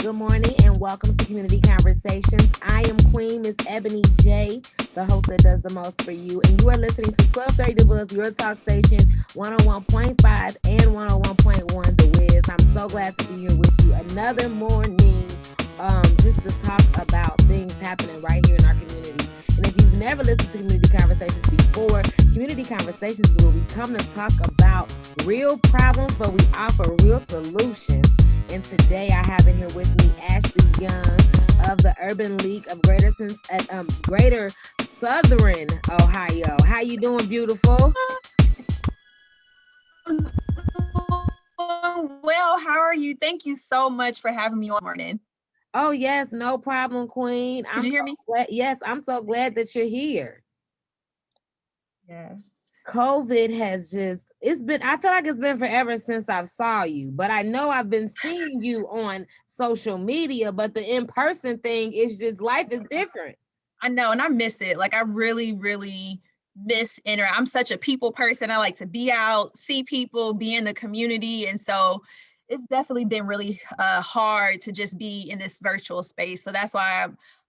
Good morning and welcome to Community Conversations. I am Queen Miss Ebony J, the host that does the most for you. And you are listening to 1230 The Buzz, your talk station, 101.5 and 101.1 The Wiz. I'm so glad to be here with you another morning just to talk about things happening right here in our community. And if you've never listened to Community Conversations before, Community Conversations is where we come to talk about real problems, but we offer real solutions. And today I have in here with me Ashley Young of the Urban League of Greater Southern Ohio. How you doing, beautiful? I'm doing well. How are you? Thank you so much for having me on this morning. Oh yes, no problem, Queen. I'm Could you so hear me? glad. Yes, I'm so glad that you're here. Yes. COVID has just it's been I feel like it's been forever since I've saw you, but I know I've been seeing you on social media, but the in-person thing is just life is different. I know, and I miss it. Like I really miss I'm such a people person. I like to be out, see people, be in the community. And so it's definitely been really hard to just be in this virtual space. So that's why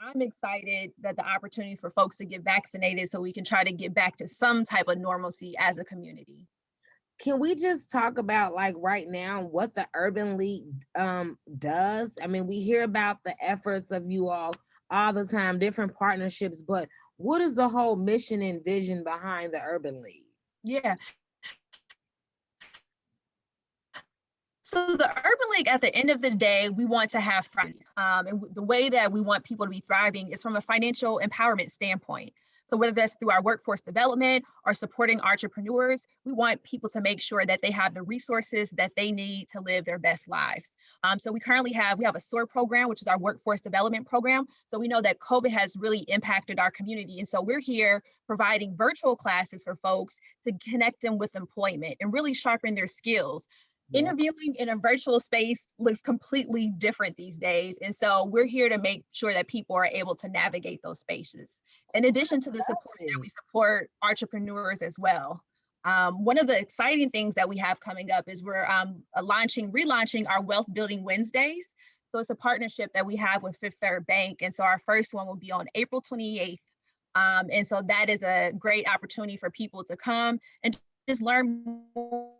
I'm excited that the opportunity for folks to get vaccinated so we can try to get back to some type of normalcy as a community. Can we just talk about like right now what the Urban League does? I mean, we hear about the efforts of you all the time, different partnerships, but what is the whole mission and vision behind the Urban League? Yeah. So the Urban League, at the end of the day, we want to have thriving. And the way that we want people to be thriving is from a financial empowerment standpoint. So whether that's through our workforce development or supporting entrepreneurs, we want people to make sure that they have the resources that they need to live their best lives. So we have a SOAR program, which is our workforce development program. So we know that COVID has really impacted our community. And so we're here providing virtual classes for folks to connect them with employment and really sharpen their skills. Yeah. Interviewing in a virtual space looks completely different these days. And so we're here to make sure that people are able to navigate those spaces. In addition to the support that we support entrepreneurs as well. One of the exciting things that we have coming up is we're relaunching our Wealth Building Wednesdays. So it's a partnership that we have with Fifth Third Bank. And so our first one will be on April 28th. And so that is a great opportunity for people to come and just learn more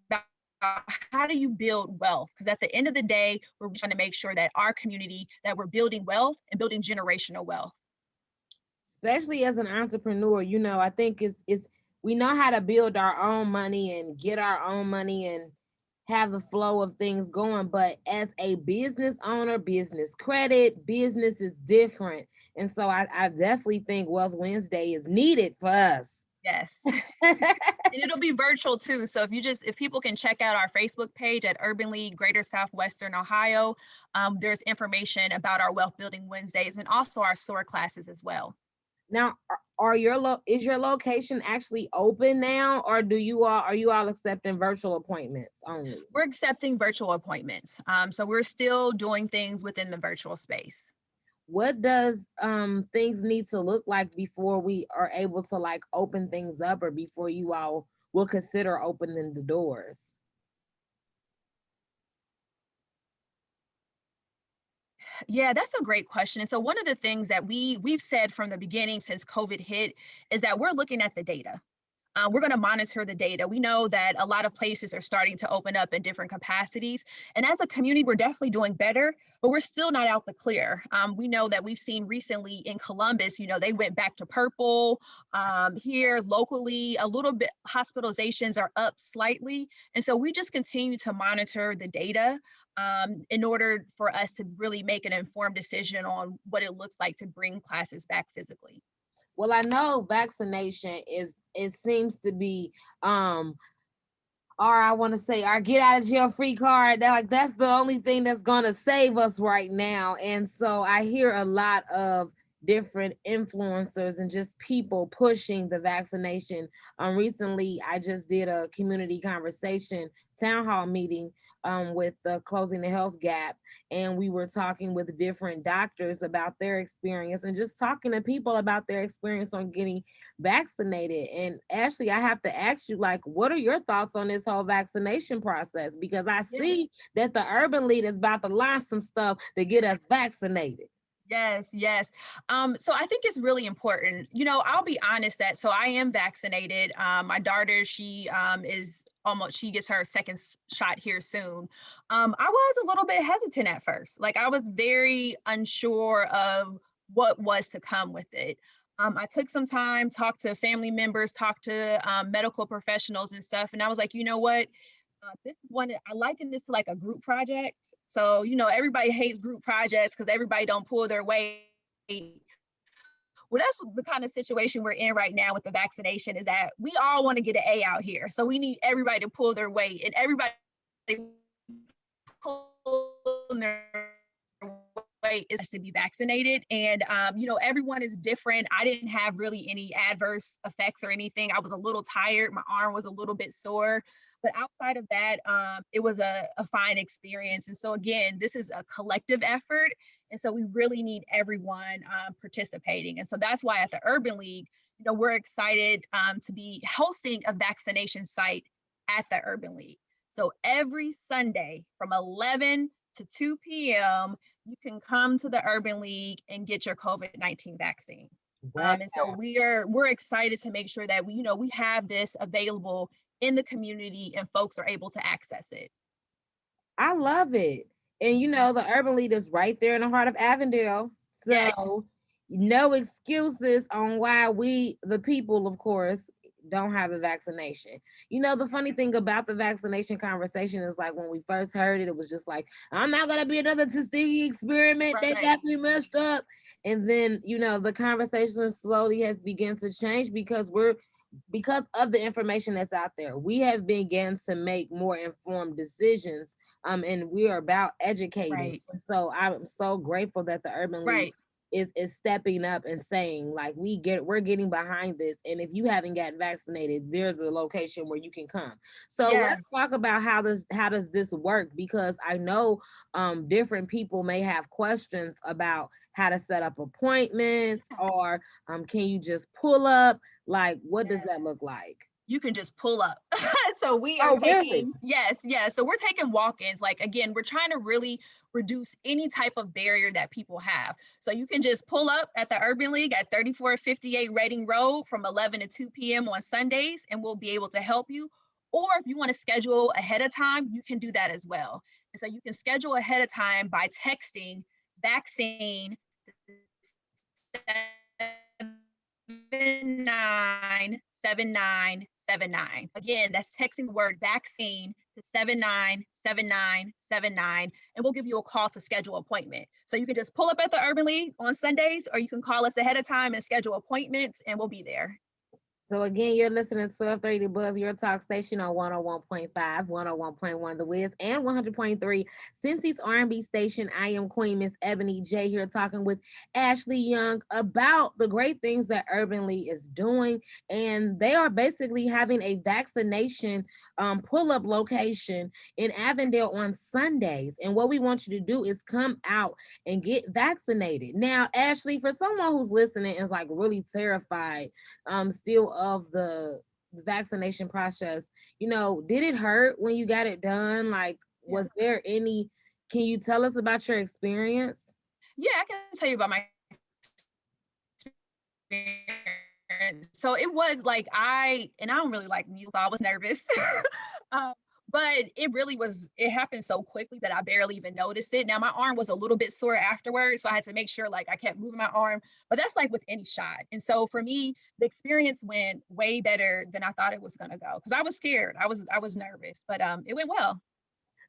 about how do you build wealth? Because at the end of the day, we're trying to make sure that our community, that we're building wealth and building generational wealth. Especially as an entrepreneur, I think it's we know how to build our own money and get our own money and have the flow of things going, but as a business owner, business credit, business is different. And so I definitely think Wealth Wednesday is needed for us. Yes. And it'll be virtual too. So if people can check out our Facebook page at Urban League Greater Southwestern Ohio, there's information about our Wealth Building Wednesdays and also our SOAR classes as well. Now, is your location actually open now, or are you all accepting virtual appointments only? We're accepting virtual appointments. So we're still doing things within the virtual space. What does things need to look like before we are able to like open things up, or before you all will consider opening the doors? Yeah, that's a great question. And so one of the things that we've said from the beginning since COVID hit is that we're looking at the data. We're going to monitor the data. We know that a lot of places are starting to open up in different capacities. And as a community, we're definitely doing better, but we're still not out the clear. We know that we've seen recently in Columbus, they went back to purple. Here locally, a little bit, hospitalizations are up slightly. And so we just continue to monitor the data in order for us to really make an informed decision on what it looks like to bring classes back physically. Well, I know vaccination is it seems to be or I want to say our get out of jail free card. That's the only thing that's gonna save us right now. And so I hear a lot of different influencers and just people pushing the vaccination. Recently I just did a community conversation town hall meeting with the closing the health gap, and we were talking with different doctors about their experience and just talking to people about their experience on getting vaccinated. And Ashley, I have to ask you, like, what are your thoughts on this whole vaccination process? Because I Yeah. see that the urban leader is about to launch some stuff to get us vaccinated. Yes, yes. So I think it's really important. I'll be honest that so I am vaccinated. My daughter, she is almost she gets her second shot here soon. I was a little bit hesitant at first. Like I was very unsure of what was to come with it. I took some time, talked to family members, talked to medical professionals and stuff, and I was like, you know what? This is one I liken this to like a group project. So, everybody hates group projects because everybody don't pull their weight. Well, that's the kind of situation we're in right now with the vaccination is that we all want to get an A out here. So we need everybody to pull their weight and everybody pulling their weight is to be vaccinated. And, everyone is different. I didn't have really any adverse effects or anything. I was a little tired. My arm was a little bit sore. But outside of that, it was a fine experience. And so, again, this is a collective effort. And so we really need everyone participating. And so that's why at the Urban League, we're excited to be hosting a vaccination site at the Urban League. So every Sunday from 11 to 2 p.m., you can come to the Urban League and get your COVID-19 vaccine. Wow. And so we're excited to make sure that we have this available in the community and folks are able to access it. I love it. And the urban leader is right there in the heart of Avondale. Yes, So no excuses on why we, the people, of course, don't have a vaccination. The funny thing about the vaccination conversation is like when we first heard it, it was just like, I'm not gonna be another Tuskegee experiment. They right, got me messed up. And then, the conversation slowly has begun to change because of the information that's out there. We have begun to make more informed decisions, and we are about educating. right, And so I'm so grateful that the Urban League right. is stepping up and saying, like, we're getting behind this, and if you haven't gotten vaccinated, there's a location where you can come. So let's Yes, talk about how does this work, because I know different people may have questions about how to set up appointments, or can you just pull up, like, what does that yes. look like? You can just pull up. So we are Oh, really? taking, yes, yes. So we're taking walk-ins. Like again, we're trying to really reduce any type of barrier that people have. So you can just pull up at the Urban League at 3458 Reading Road from 11 to 2 p.m. on Sundays, and we'll be able to help you. Or if you want to schedule ahead of time, you can do that as well. And so you can schedule ahead of time by texting vaccine 797979. Again, that's texting the word vaccine to 797979, and we'll give you a call to schedule appointment. So you can just pull up at the Urban League on Sundays, or you can call us ahead of time and schedule appointments, and we'll be there. So again, you're listening to 1230 Buzz, your talk station on 101.5, 101.1 The Wiz, and 100.3 Cincy's R&B station. I am Queen Miss Ebony J here talking with Ashley Young about the great things that Urban League is doing. And they are basically having a vaccination pull-up location in Avondale on Sundays. And what we want you to do is come out and get vaccinated. Now, Ashley, for someone who's listening and is like really terrified still of the vaccination process, did it hurt when you got it done? Like, Yeah. was there any, can you tell us about your experience? Yeah, I can tell you about my so it was like and I don't really like music, so I was nervous. um, but it happened so quickly that I barely even noticed it. Now my arm was a little bit sore afterwards, so I had to make sure like I kept moving my arm, but that's like with any shot. And so for me, the experience went way better than I thought it was gonna go because I was scared. I was nervous, but it went well.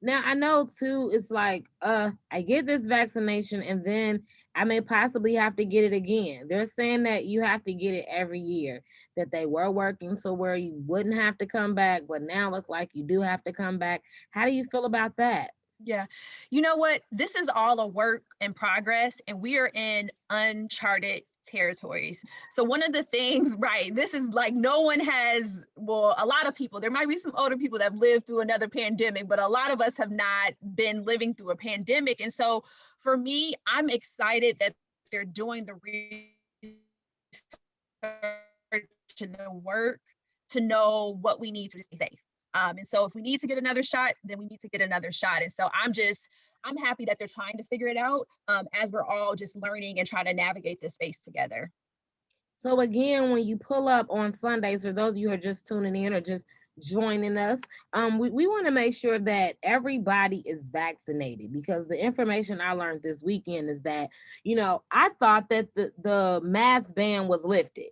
Now I know too, it's like I get this vaccination and then I may possibly have to get it again. They're saying that you have to get it every year, that they were working so where you wouldn't have to come back, but now it's like you do have to come back. How do you feel about that? Yeah. You know what? This is all a work in progress, and we are in uncharted territories. So one of the things, right, this is like no one has, well, a lot of people, there might be some older people that have lived through another pandemic, but a lot of us have not been living through a pandemic. And so for me, I'm excited that they're doing the and the work to know what we need to stay safe. And so if we need to get another shot, then we need to get another shot. And so I'm happy that they're trying to figure it out as we're all just learning and trying to navigate this space together. So again, when you pull up on Sundays, for those of you who are just tuning in or just joining us, we want to make sure that everybody is vaccinated, because the information I learned this weekend is that, I thought that the mask ban was lifted,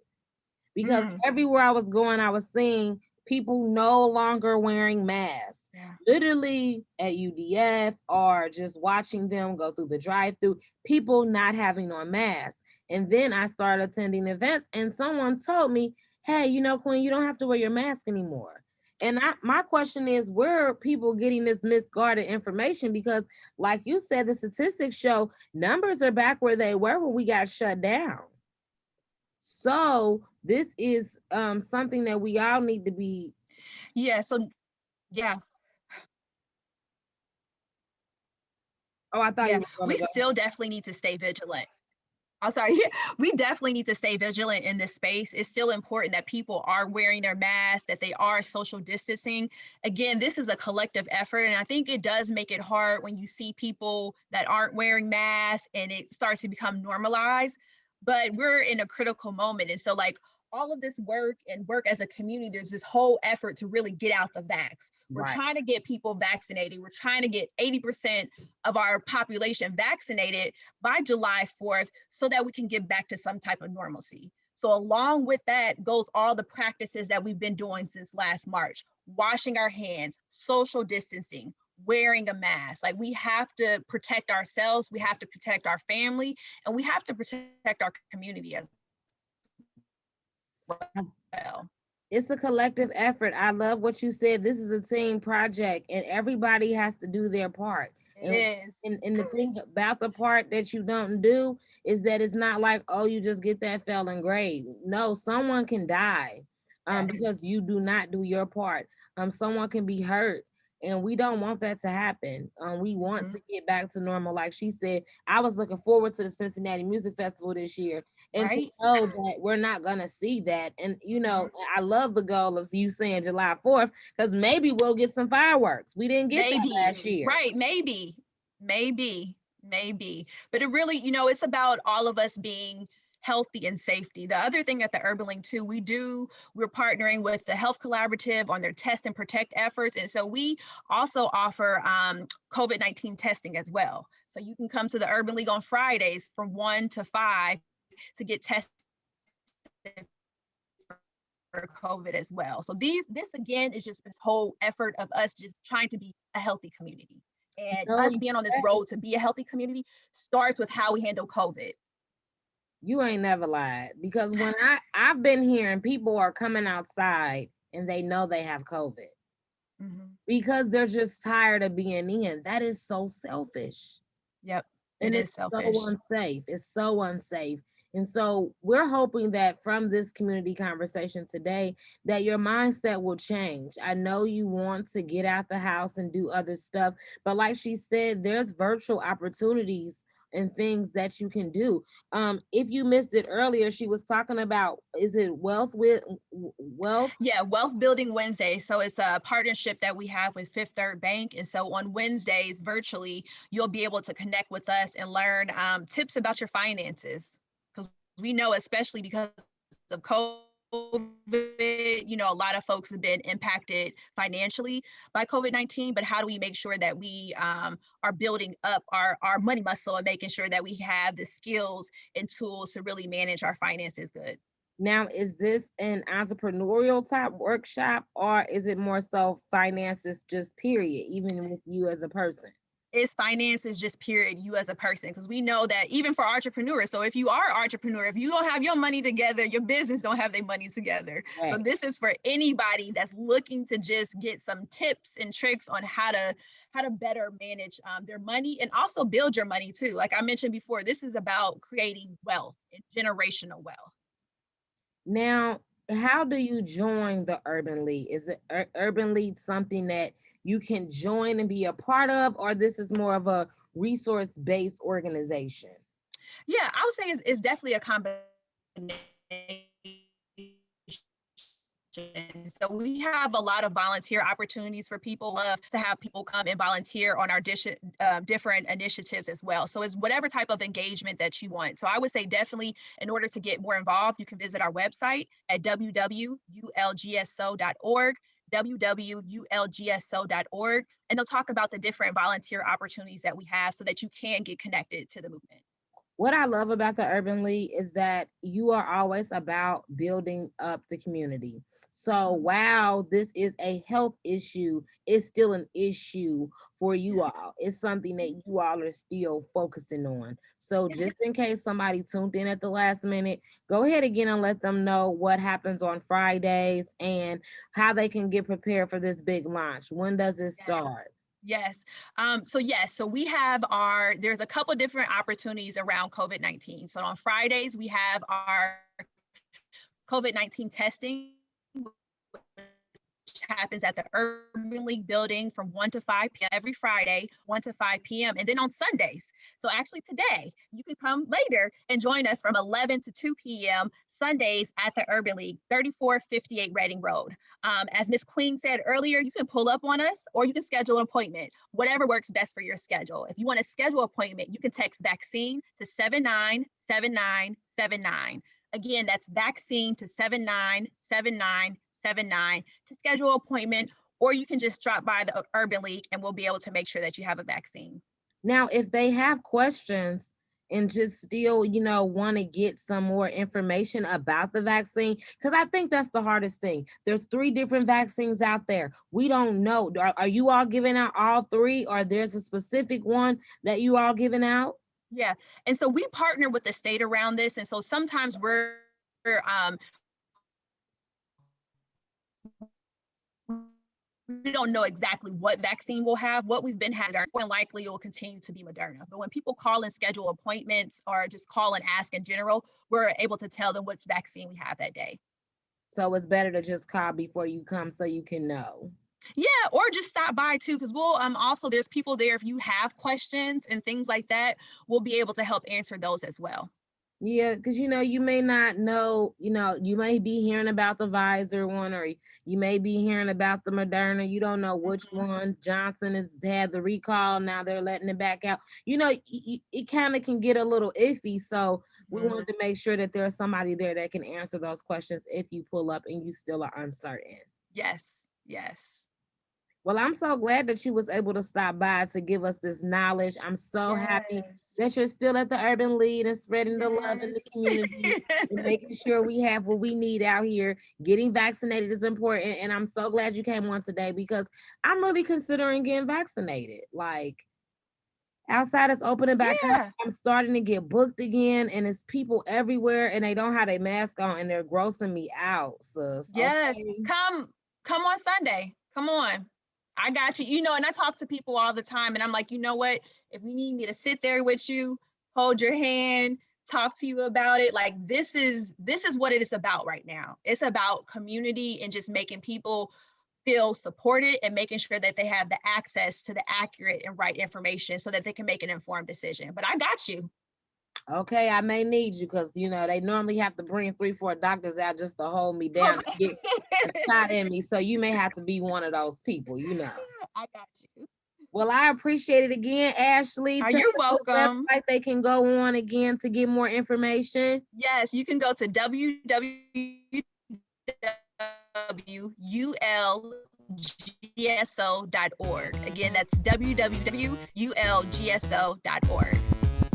because Mm, everywhere I was going, I was seeing people no longer wearing masks. yeah. Literally at UDF, or just watching them go through the drive-through, people not having on masks. And then I started attending events, and someone told me, "Hey, Quinn, you don't have to wear your mask anymore." And my question is, where are people getting this misguided information? Because, like you said, the statistics show numbers are back where they were when we got shut down. So this is something that we all need to be. Yeah. So yeah, Oh, I thought you yeah, were going we to go. still definitely need to stay vigilant. I'm sorry. We definitely need to stay vigilant in this space. It's still important that people are wearing their masks, that they are social distancing. Again, this is a collective effort. And I think it does make it hard when you see people that aren't wearing masks and it starts to become normalized. But we're in a critical moment. And so, like, all of this work and work as a community, there's this whole effort to really get out the vax. We're Right. trying to get people vaccinated. We're trying to get 80% of our population vaccinated by July 4th so that we can get back to some type of normalcy. So along with that goes all the practices that we've been doing since last March: washing our hands, social distancing, wearing a mask. Like, we have to protect ourselves, we have to protect our family, and we have to protect our community as well. It's a collective effort. I love what you said. This is a team project, and everybody has to do their part. It And is. and the thing about the part that you don't do is that it's not like, oh, you just get that failing grade. No, someone can die because Yes. you do not do your part. Someone can be hurt. And we don't want that to happen. We want Mhm. to get back to normal. Like she said, I was looking forward to the Cincinnati Music Festival this year, and to Right? know that we're not gonna see that. And Mhm. I love the goal of you saying July 4th, because maybe we'll get some fireworks. We didn't get that Maybe. last year. Right. Maybe. But it really, it's about all of us being healthy and safety. The other thing at the Urban Link too, we're partnering with the Health Collaborative on their test and protect efforts. And so we also offer COVID-19 testing as well. So you can come to the Urban League on Fridays from 1 to 5 to get tested for COVID as well. So this again is just this whole effort of us just trying to be a healthy community. And No, us being on this road to be a healthy community starts with how we handle COVID. you ain't never lied, because when I've been hearing people are coming outside and they know they have COVID Mhm. because they're just tired of being in. That is so selfish. Yep, it And it's is so selfish. unsafe. It's so unsafe. And so we're hoping that from this community conversation today, that your mindset will change. I know you want to get out the house and do other stuff, but like she said, there's virtual opportunities and things that you can do. If you missed it earlier, she was talking about, is it wealth with wealth? Yeah, Wealth Building Wednesday. So it's a partnership that we have with Fifth Third Bank. And so on Wednesdays, virtually, you'll be able to connect with us and learn tips about your finances. Because we know, especially because of COVID, a lot of folks have been impacted financially by COVID-19. But how do we make sure that we are building up our money muscle and making sure that we have the skills and tools to really manage our finances good? Now, is this an entrepreneurial type workshop, or is it more so finances, just period, even with you as a person? Is finances, just period, you as a person, because we know that even for entrepreneurs, so if you are an entrepreneur, if you don't have your money together, your business don't have their money together. So Right. this is for anybody that's looking to just get some tips and tricks on how to better manage their money, and also build your money too. Like I mentioned before, this is about creating wealth and generational wealth. Now, how do you join the Urban League? Is the Urban League something that you can join and be a part of, or this is more of a resource-based organization? Yeah, I would say it's definitely a combination. So we have a lot of volunteer opportunities for people. Love to have people come and volunteer on our different initiatives as well. So it's whatever type of engagement that you want. So I would say definitely, in order to get more involved, you can visit our website at www.ulgso.org, www.ulgso.org, and they'll talk about the different volunteer opportunities that we have so that you can get connected to the movement. What I love about the Urban League is that you are always about building up the community. So Mhm. while this is a health issue, it's still an issue for you Yeah. all. It's something that you all are still focusing on. So Yeah. just in case somebody tuned in at the last minute, go ahead again and let them know what happens on Fridays and how they can get prepared for this big launch. When does it Yes. start? Yes. So we have there's a couple different opportunities around COVID-19. So on Fridays, we have our COVID-19 testing, which happens at the Urban League building from 1 to 5 p.m. every Friday, 1 to 5 p.m. And then on Sundays, so actually today, you can come later and join us from 11 to 2 p.m. Sundays at the Urban League, 3458 Reading Road. As Ms. Queen said earlier, you can pull up on us or you can schedule an appointment, whatever works best for your schedule. If you want to schedule an appointment, you can text vaccine to 797979. Again, that's vaccine to 797979 to schedule an appointment, or you can just drop by the Urban League and we'll be able to make sure that you have a vaccine. Now, if they have questions and just still, want to get some more information about the vaccine, because I think that's the hardest thing. There's 3 different vaccines out there. We don't know. Are you all giving out all 3, or there's a specific one that you all giving out? Yeah. And so we partner with the state around this. And so sometimes we don't know exactly what vaccine we'll have. What we've been having, more likely it will continue to be Moderna. But when people call and schedule appointments or just call and ask in general, we're able to tell them which vaccine we have that day. So it's better to just call before you come so you can know. Yeah, or just stop by too, because we'll also, there's people there. If you have questions and things like that, we'll be able to help answer those as well. Yeah, because you may not know, you may be hearing about the Pfizer one, or you may be hearing about the Moderna. You don't know which Mhm. one. Johnson has had the recall. Now they're letting it back out. It kind of can get a little iffy. So we Mhm. wanted to make sure that there's somebody there that can answer those questions if you pull up and you still are uncertain. Yes, yes, Well, I'm so glad that you was able to stop by to give us this knowledge. I'm so happy yes, that you're still at the Urban Lead and spreading the love in the yes. community and making sure we have what we need out here. Getting vaccinated is important. And I'm so glad you came on today because I'm really considering getting vaccinated. Like, outside is opening back up. Yeah, I'm starting to get booked again, and it's people everywhere and they don't have their mask on and they're grossing me out, sis. yes. Okay. Come on Sunday. Come on. I got you. And I talk to people all the time and I'm like, you know what? If you need me to sit there with you, hold your hand, talk to you about it, like this is what it is about right now. It's about community and just making people feel supported and making sure that they have the access to the accurate and right information so that they can make an informed decision. But I got you. Okay, I may need you because they normally have to bring 3, 4 doctors out just to hold me down and get a shot in me. So you may have to be one of those people. I got you. Well, I appreciate it again, Ashley. Are Tell you us what welcome? website they can go on again to get more information. Yes, you can go to www.ulgso.org. Again, that's www.ulgso.org.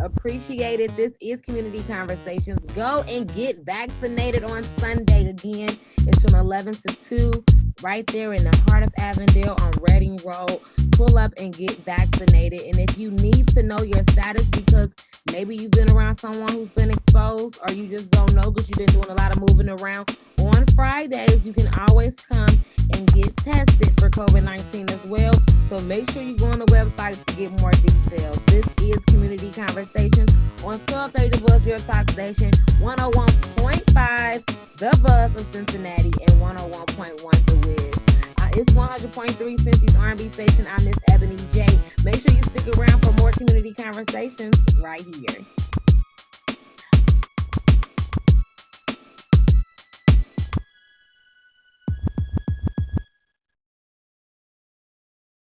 Appreciate it. This is Community Conversations. Go and get vaccinated on Sunday again. It's from 11 to 2 right there in the heart of Avondale on Reading Road. pull up and get vaccinated. And if you need to know your status because maybe you've been around someone who's been exposed or you just don't know because you've been doing a lot of moving around, on Fridays, you can always come and get tested for COVID 19 as well. So make sure you go on the website to get more details. This is Community Conversations on 1230 The Buzz, your talk station, 101.5 The Buzz of Cincinnati and 101.1 The Wiz. It's 100.3 Cincy's R&B station. I'm Miss Ebony J. Make sure you stick around for more community conversations right here.